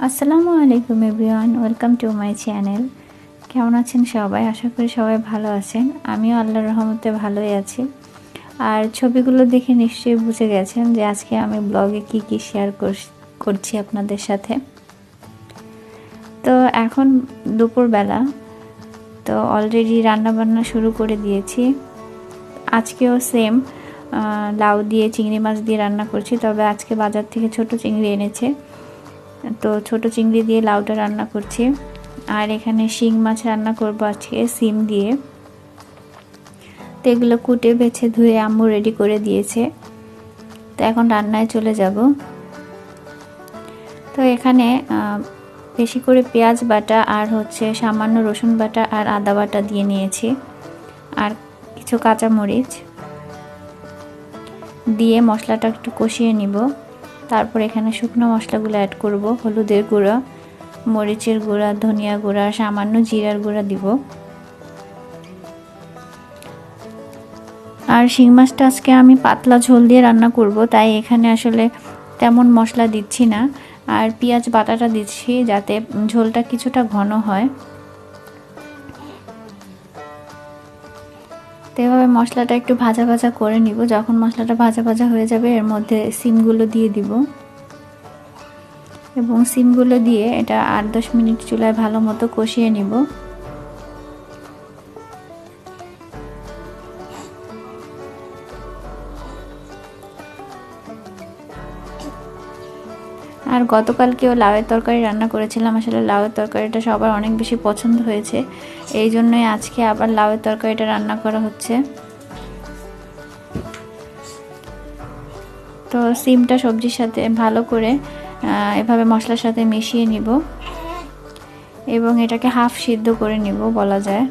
আসসালামু আলাইকুম everyone, welcome to my channel. কেমন আছেন সবাই? আশা করি সবাই ভালো আছেন। আমিও আল্লাহর রহমতে ভালোই আছি। আর ছবিগুলো দেখে নিশ্চয়ই বুঝে গেছেন যে আজকে আমি ব্লগে কি শেয়ার করছি আপনাদের সাথে। তো এখন দুপুরবেলা, তো অলরেডি রান্নাবান্না শুরু করে দিয়েছি। আজকেও সেম লাউ দিয়ে চিংড়ি মাছ দিয়ে রান্না করছি, তবে আজকে বাজার থেকে ছোট চিংড়ি এনেছে, তো ছোট চিংড়ি দিয়ে লাউটা রান্না করছি। আর এখানে শিং মাছ রান্না করব আজকে সিম দিয়ে। তো এগুলো কুটে বেছে ধুয়ে আম্মু রেডি করে দিয়েছে, তো এখন রান্নায় চলে যাব। তো এখানে বেশি করে পেঁয়াজ বাটা আর সামান্য রসুন বাটা আর আদা বাটা দিয়ে নিয়েছি, আর কিছু কাঁচামরিচ দিয়ে মশলাটা একটু কষিয়ে নিব। তারপর এখানে শুকনো মশলাগুলো অ্যাড করব, হলুদের গুঁড়া, মরিচের গুঁড়া, ধনিয়া গুঁড়া, সামান্য জিরার গুঁড়া দিব। আর শিং মাছটা আজকে আমি পাতলা ঝোল দিয়ে রান্না করব, তাই এখানে আসলে তেমন মশলা দিচ্ছি না, আর পেঁয়াজ বাটাটা দিচ্ছি যাতে ঝোলটা কিছুটা ঘন হয়। তো এভাবে মশলাটা একটু ভাজা ভাজা করে নিব। যখন মশলাটা ভাজা ভাজা হয়ে যাবে এর মধ্যে সিমগুলো দিয়ে দিব, এবং সিমগুলো দিয়ে এটা 8-10 মিনিট চুলায় ভালো মতো কষিয়ে নিব। আর গতকালকেও লাউয়ের তরকারি রান্না করেছিলাম, আসলে লাউয়ের তরকারিটা সবার অনেক বেশি পছন্দ হয়েছে, এই জন্যই আজকে আবার লাউয়ের তরকারিটা রান্না করা হচ্ছে। তো সিমটা সবজির সাথে ভালো করে এভাবে মশলার সাথে মিশিয়ে নিব এবং এটাকে হাফ সিদ্ধ করে নিব বলা যায়।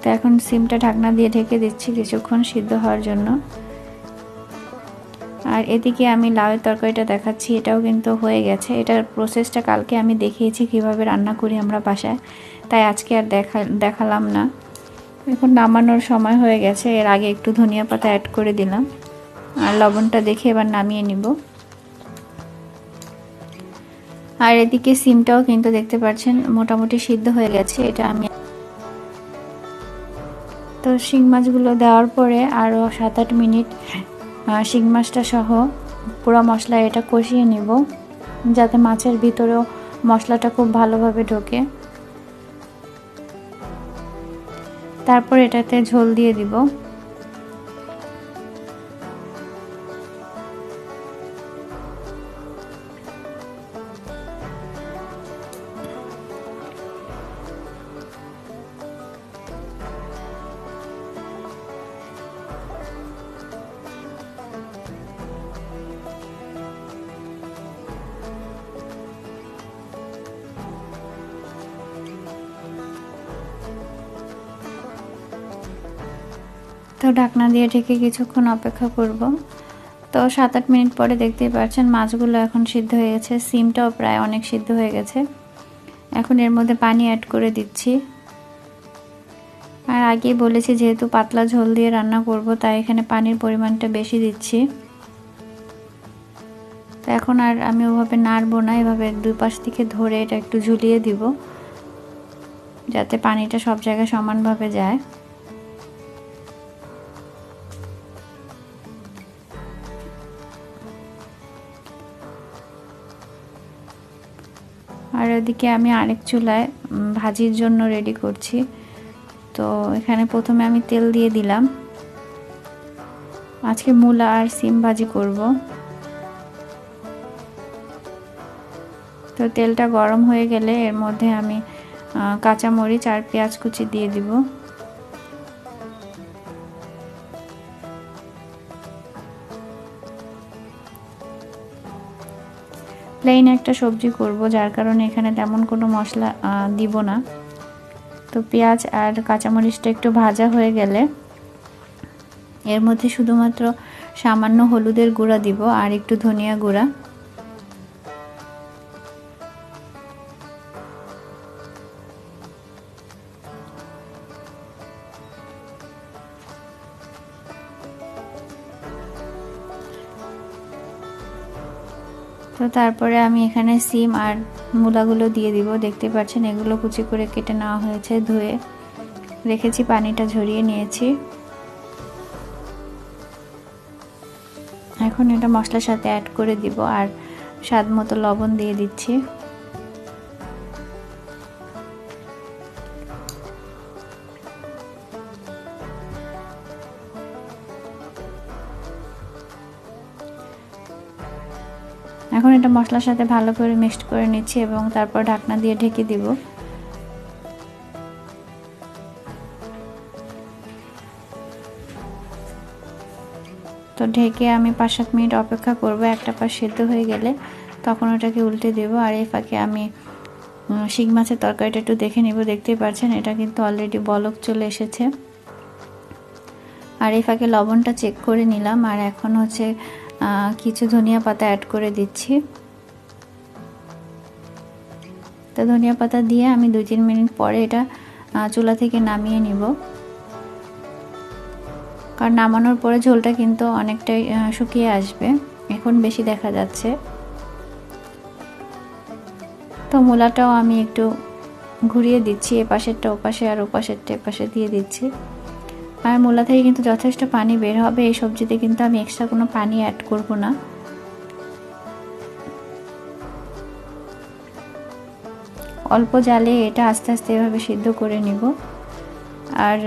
তো এখন সিমটা ঢাকনা দিয়ে ঢেকে দিচ্ছি কিছুক্ষণ সিদ্ধ হওয়ার জন্য। আর এদিকে আমি লাউয়ের তরকারিটা দেখাচ্ছি, এটাও কিন্তু হয়ে গেছে। এটার প্রসেসটা কালকে আমি দেখিয়েছি কিভাবে রান্না করি আমরা বাসায়, তাই আজকে আর দেখালাম না। এখন নামানোর সময় হয়ে গেছে, এর আগে একটু ধনিয়া পাতা অ্যাড করে দিলাম, আর লবণটা দেখে এবার নামিয়ে নিব। আর এদিকে সিমটাও কিন্তু দেখতে পাচ্ছেন মোটামুটি সিদ্ধ হয়ে গেছে। এটা আমি তো শিং মাছগুলো দেওয়ার পরে আরও 7-8 মিনিট শিং মাছটা সহ পুরো মশলা এটা কষিয়ে নিব, যাতে মাছের ভিতরেও মশলাটা খুব ভালোভাবে ঢোকে। তারপর এটাতে ঝোল দিয়ে দিব। তো ঢাকনা দিয়ে ঢেকে কিছুক্ষণ অপেক্ষা করব। তো 7-8 মিনিট পরে দেখতেই পাচ্ছেন মাছগুলো এখন সিদ্ধ হয়ে গেছে, সিমটাও প্রায় অনেক সিদ্ধ হয়ে গেছে। এখন এর মধ্যে পানি অ্যাড করে দিচ্ছি। আর আগেই বলেছি যেহেতু পাতলা ঝোল দিয়ে রান্না করব, তাই এখানে পানির পরিমাণটা বেশি দিচ্ছি। তো এখন আর আমি ওভাবে নাড়বো না, এভাবে দুই পাশ থেকে ধরে এটা একটু ঝুলিয়ে দিব, যাতে পানিটা সব জায়গায় সমানভাবে যায়। আর ওদিকে আমি আরেক চুলায় ভাজির জন্য রেডি করছি। তো এখানে প্রথমে আমি তেল দিয়ে দিলাম, আজকে মূলা আর সিম ভাজি করব। তো তেলটা গরম হয়ে গেলে এর মধ্যে আমি কাঁচামরিচ আর পেঁয়াজ কুচি দিয়ে দিব। প্লেন একটা সবজি করব, যার কারণে এখানে তেমন কোনো মশলা দিব না। তো পেঁয়াজ আর কাঁচামরিচটা একটু ভাজা হয়ে গেলে এর মধ্যে শুধুমাত্র সামান্য হলুদের গুঁড়া দিব আর একটু ধনিয়া গুঁড়া। তো তারপরে আমি এখানে সিম আর মূলাগুলো দিয়ে দিব। দেখতে পাচ্ছেন এগুলো কুচি করে কেটে নেওয়া হয়েছে, ধুয়ে রেখেছি, পানিটা ঝরিয়ে নিয়েছি। এখন এটা মশলার সাথে অ্যাড করে দিব আর স্বাদ মতো লবণ দিয়ে দিচ্ছি। এখন এটা মশলার সাথে ভালো করে মিক্সড করে নিচ্ছি এবং তারপর ঢাকনা দিয়ে ঢেকে দিব। তো ঢেকে আমি 5-7 মিনিট অপেক্ষা করব। একটা পাশ সেদ্ধ হয়ে গেলে তখন ওটাকে উল্টে দেব। আর এই ফাঁকে আমি শিং মাছের তরকারিটা একটু দেখে নিব। দেখতেই পাচ্ছেন এটা কিন্তু অলরেডি বলক চলে এসেছে। আর এই ফাঁকে লবণটা চেক করে নিলাম। আর এখন হচ্ছে কিছু ধনিয়া পাতা অ্যাড করে দিচ্ছি। তো ধনিয়া পাতা দিয়ে আমি 2-3 মিনিট পরে এটা চুলা থেকে নামিয়ে নিব। কারণ নামানোর পরে ঝোলটা কিন্তু অনেকটাই শুকিয়ে আসবে, এখন বেশি দেখা যাচ্ছে। তো মূলাটাও আমি একটু ঘুরিয়ে দিচ্ছি, এপাশেরটা ওপাশে আর ওপাশেরটা এপাশে দিয়ে দিচ্ছি। আর মূলা থেকে কিন্তু যথেষ্ট পানি বের হবে। এই সবজিতে কিন্তু আমি এক্সট্রা কোনো পানি অ্যাড করব না। অল্প জালে এটা আস্তে আস্তে এভাবে সিদ্ধ করে নিব। আর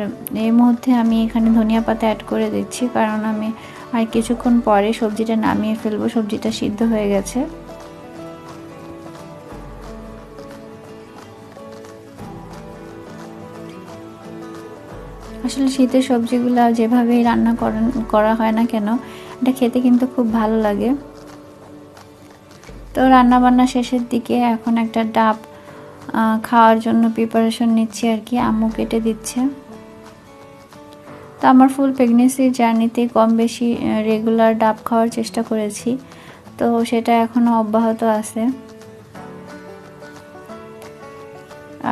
এই মুহূর্তে আমি এখানে ধনিয়া পাতা অ্যাড করে দিচ্ছি, কারণ আমি আর কিছুক্ষণ পরে সবজিটা নামিয়ে ফেলবো। সবজিটা সিদ্ধ হয়ে গেছে। আসলে শীতের সবজিগুলো যেভাবেই রান্না করা হয় না কেন, এটা খেতে কিন্তু খুব ভালো লাগে। তো রান্না বান্না শেষের দিকে এখন একটা ডাব খাওয়ার জন্য প্রিপারেশন নিচ্ছি আর কি। আম্মু কেটে দিচ্ছে। তো আমার ফুল প্রেগনেন্সি জার্নিতে কম বেশি রেগুলার ডাব খাওয়ার চেষ্টা করেছি, তো সেটা এখনও অব্যাহত আছে।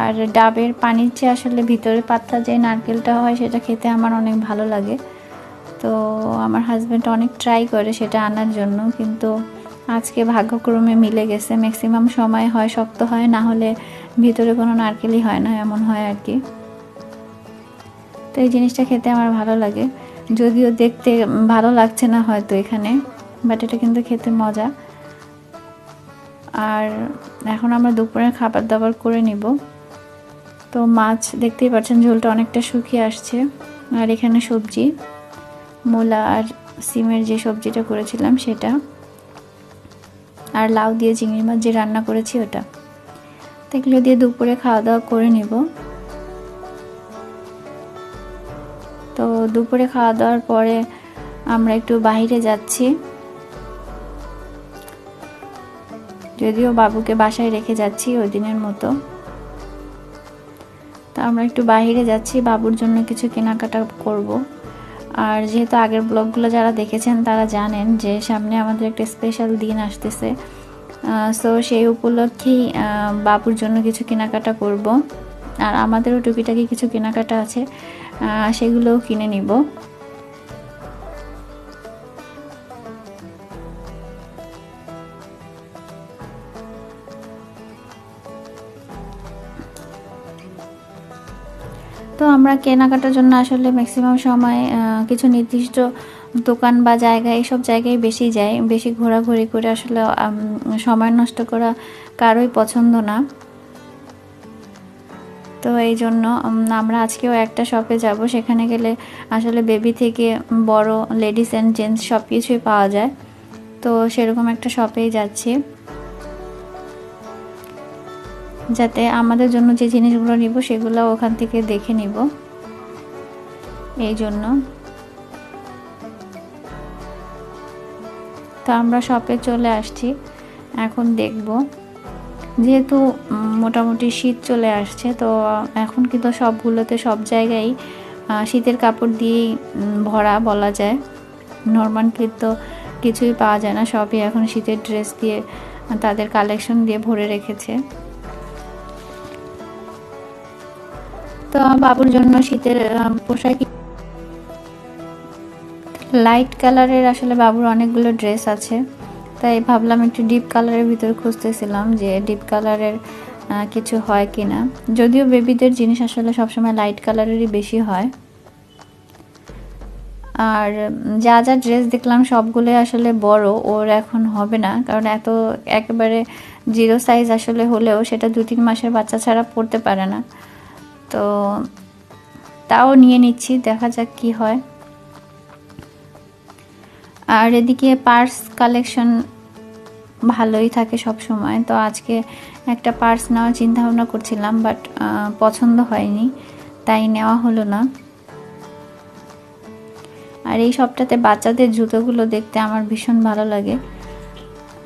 আর ডাবের পানির চেয়ে আসলে ভিতরে পাতলা যে নারকেলটা হয় সেটা খেতে আমার অনেক ভালো লাগে। তো আমার হাজব্যান্ড অনেক ট্রাই করে সেটা আনার জন্য, কিন্তু আজকে ভাগ্যক্রমে মিলে গেছে। ম্যাক্সিমাম সময় হয় শক্ত হয়, না হলে ভিতরে কোনো নারকেলই হয় না, এমন হয় আর কি। তো এই জিনিসটা খেতে আমার ভালো লাগে, যদিও দেখতে ভালো লাগছে না হয়তো এখানে, বাট এটা কিন্তু খেতে মজা। আর এখন আমরা দুপুরের খাবার দাবার করে নিব। তো মাছ দেখতেই পাচ্ছেন ঝোলটা অনেকটা শুকিয়ে আসছে। আর এখানে সবজি, মূলা আর সিমের যে সবজিটা করেছিলাম সেটা, আর লাউ দিয়ে চিংড়ি মাছ যে রান্না করেছি ওটা। তো এগুলো দিয়ে দুপুরে খাওয়া দাওয়া করে নিব। তো দুপুরে খাওয়া দাওয়ার পরে আমরা একটু বাইরে যাচ্ছি, যদিও বাবুকে বাসায় রেখে যাচ্ছি ওই দিনের মতো। তো আমরা একটু বাইরে যাচ্ছি, বাবুর জন্য কিছু কেনাকাটা করব। আর যেহেতু আগের ব্লগগুলো যারা দেখেছেন তারা জানেন যে সামনে আমাদের একটা স্পেশাল দিন আসতেছে, সো সেই উপলক্ষেই বাবুর জন্য কিছু কেনাকাটা করব। আর আমাদেরও টুকিটাকি কিছু কেনাকাটা আছে, সেগুলোও কিনে নিব। তো আমরা কেনাকাটার জন্য আসলে ম্যাক্সিমাম সময় কিছু নির্দিষ্ট দোকান বা জায়গা, এইসব জায়গায় বেশি যাই। বেশি ঘোরাঘুরি করে আসলে সময় নষ্ট করা কারোই পছন্দ না। তো এই জন্য আমরা আজকেও একটা শপে যাব। সেখানে গেলে আসলে বেবি থেকে বড়, লেডিস অ্যান্ড জেন্টস সব কিছুই পাওয়া যায়। তো সেরকম একটা শপেই যাচ্ছি, যাতে আমাদের জন্য যে জিনিসগুলো নিব সেগুলো ওখান থেকে দেখে নিব, এই জন্য। তো আমরা শপে চলে আসছি, এখন দেখব। যেহেতু মোটামুটি শীত চলে আসছে, তো এখন কিন্তু সবগুলোতে সব জায়গায় শীতের কাপড় দিয়েই ভরা বলা যায়। নর্মাল কিন্তু কিছুই পাওয়া যায় না, সবই এখন শীতের ড্রেস দিয়ে তাদের কালেকশন দিয়ে ভরে রেখেছে। তো বাবুর জন্য শীতের পোশাক লাইট কালারের আসলে বাবুর অনেকগুলো ড্রেস আছে। তাই ভাবলাম একটু ডিপ কালারের ভিতরে খুঁজতেছিলাম যে ডিপ কালারের কিছু হয় কিনা। যদিও বেবিদের জিনিস আসলে সবসময় লাইট কালারেরই বেশি হয়। আর যা যা ড্রেস দেখলাম সবগুলো আসলে বড়, ওর এখন হবে না, কারণ এত একেবারে 0 সাইজ আসলে হলেও সেটা 2-3 মাসের বাচ্চা ছাড়া পরতে পারে না। তো তাও নিয়ে নিচ্ছি, দেখা যাক কি হয়। আর এদিকে পার্স কালেকশন ভালোই থাকে সব সময়। তো আজকে একটা পার্স নেওয়ার চিন্তা ভাবনা করছিলাম, বাট পছন্দ হয়নি, তাই নেওয়া হলো না। আর এই সবটাতে বাচ্চাদের জুতোগুলো দেখতে আমার ভীষণ ভালো লাগে।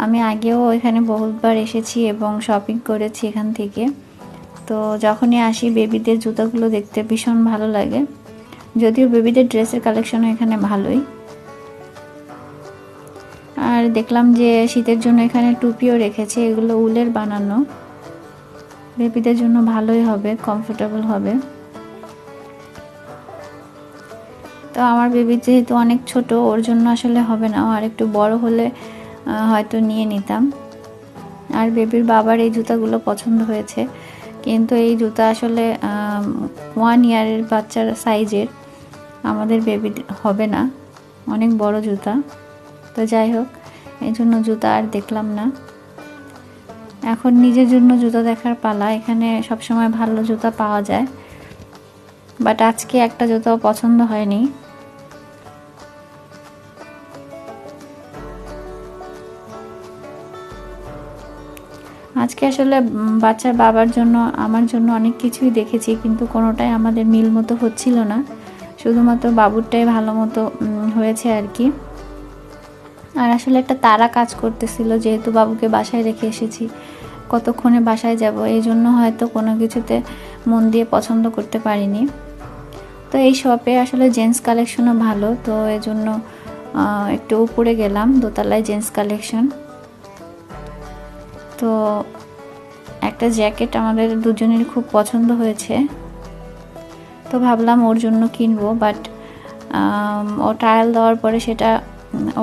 আমি আগেও এখানে বহুতবার এসেছি এবং শপিং করেছি এখান থেকে। তো যখনই আসি বেবিদের জুতোগুলো দেখতে ভীষণ ভালো লাগে। যদিও বেবিদের ড্রেসের কালেকশনও এখানে ভালোই। আর দেখলাম যে শীতের জন্য এখানে টুপিও রেখেছে, এগুলো উলের বানানো, বেবিদের জন্য ভালোই হবে, কমফোর্টেবল হবে। তো আমার বেবি যেহেতু অনেক ছোট, ওর জন্য আসলে হবে না, আর একটু বড় হলে হয়তো নিয়ে নিতাম। আর বেবির বাবার এই জুতাগুলো পছন্দ হয়েছে, কিন্তু এই জুতা আসলে 1 ইয়ারের বাচ্চার সাইজের, আমাদের বেবি হবে না, অনেক বড় জুতা। তো যাই হোক, এই জন্য জুতা আর দেখলাম না। এখন নিজের জন্য জুতা দেখার পালা। এখানে সবসময় ভালো জুতা পাওয়া যায়, বাট আজকে একটা জুতাও পছন্দ হয়নি। আজকে আসলে বাচ্চার বাবার জন্য আমার জন্য অনেক কিছুই দেখেছি, কিন্তু কোনোটাই আমাদের মিল মতো হচ্ছিল না। শুধুমাত্র বাবুরটাই ভালো মতো হয়েছে আর কি। আর আসলে একটা তাড়া কাজ করতেছিল, যেহেতু বাবুকে বাসায় রেখে এসেছি, কতক্ষণে বাসায় যাব, এই জন্য হয়তো কোনো কিছুতে মন দিয়ে পছন্দ করতে পারিনি। তো এই শপে আসলে জেন্টস কালেকশনও ভালো, তো এই জন্য একটু উপরে গেলাম, দোতলায় জেন্টস কালেকশন। তো একটা জ্যাকেট আমাদের দুজনের খুব পছন্দ হয়েছে, তো ভাবলাম ওর জন্য কিনবো, বাট ও ট্রায়াল দেওয়ার পরে সেটা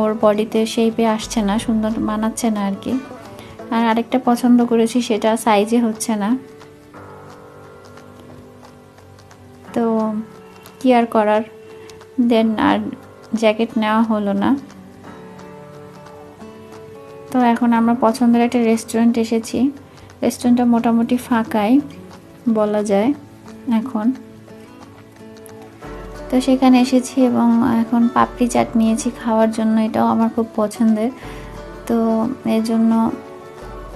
ওর বডিতে শেপে আসছে না, সুন্দর মানাচ্ছে না আর কি। আর আরেকটা পছন্দ করেছি, সেটা সাইজে হচ্ছে না, তো কি আর করার, দেন আর জ্যাকেট নেওয়া হলো না। তো এখন আমরা পছন্দের একটা রেস্টুরেন্ট এসেছি। রেস্টুরেন্টটা মোটামুটি ফাঁকাই বলা যায় এখন। তো সেখানে এসেছি এবং এখন পাপড়ি চাট নিয়েছি খাওয়ার জন্য, এটাও আমার খুব পছন্দের। তো এর জন্য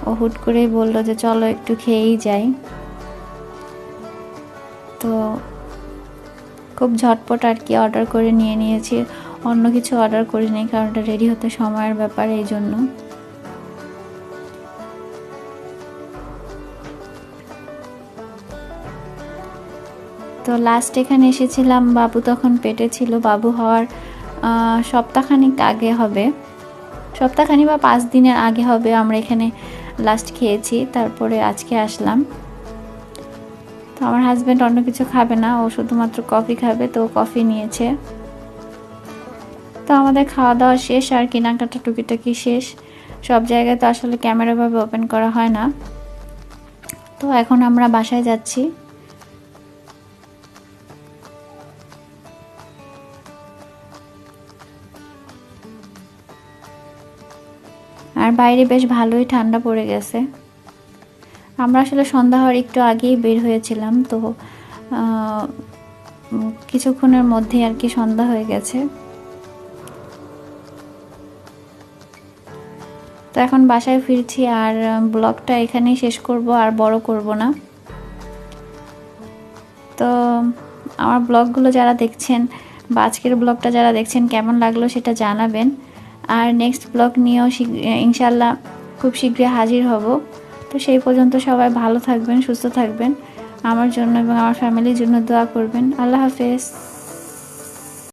ও হুট করেই বললো যে চলো একটু খেয়েই যাই। তো খুব ঝটপট আর কি অর্ডার করে নিয়ে নিয়েছি, অন্য কিছু অর্ডার করিনি, কারণ এটা রেডি হতে সময়ের ব্যাপার, এই জন্য। তো লাস্ট এখানে এসেছিলাম, বাবু তখন পেটে ছিল। বাবু হওয়ার সপ্তাহখানিক আগে হবে, সপ্তাহখানি বা 5 দিনের আগে হবে আমরা এখানে লাস্ট খেয়েছি। তারপরে আজকে আসলাম। তো আমার হাজব্যান্ড অন্য কিছু খাবে না, ও শুধুমাত্র কফি খাবে, তো কফি নিয়েছে। তো আমাদের খাওয়া দাওয়া শেষ, আর কেনাকাটা টুকিটাকি শেষ। সব জায়গায় তো আসলে ক্যামেরাভাবে ওপেন করা হয় না। তো এখন আমরা বাসায় যাচ্ছি। আর বাইরে বেশ ভালোই ঠান্ডা পড়ে গেছে। আমরা আসলে সন্ধ্যা হওয়ার একটু আগেই বের হয়েছিলাম, তো কিছুক্ষণের মধ্যে আর কি সন্ধ্যা হয়ে গেছে। তো এখন বাসায় ফিরছি, আর ব্লগটা এখানেই শেষ করব, আর বড় করব না। তো আমার ব্লগগুলো যারা দেখছেন বা আজকের ব্লগটা যারা দেখছেন কেমন লাগলো সেটা জানাবেন। আর নেক্সট ব্লগ নিয়েও ইনশাল্লাহ খুব শীঘ্রই হাজির হব। তো সেই পর্যন্ত সবাই ভালো থাকবেন, সুস্থ থাকবেন, আমার জন্য এবং আমার ফ্যামিলির জন্য দোয়া করবেন। আল্লাহ হাফেজ।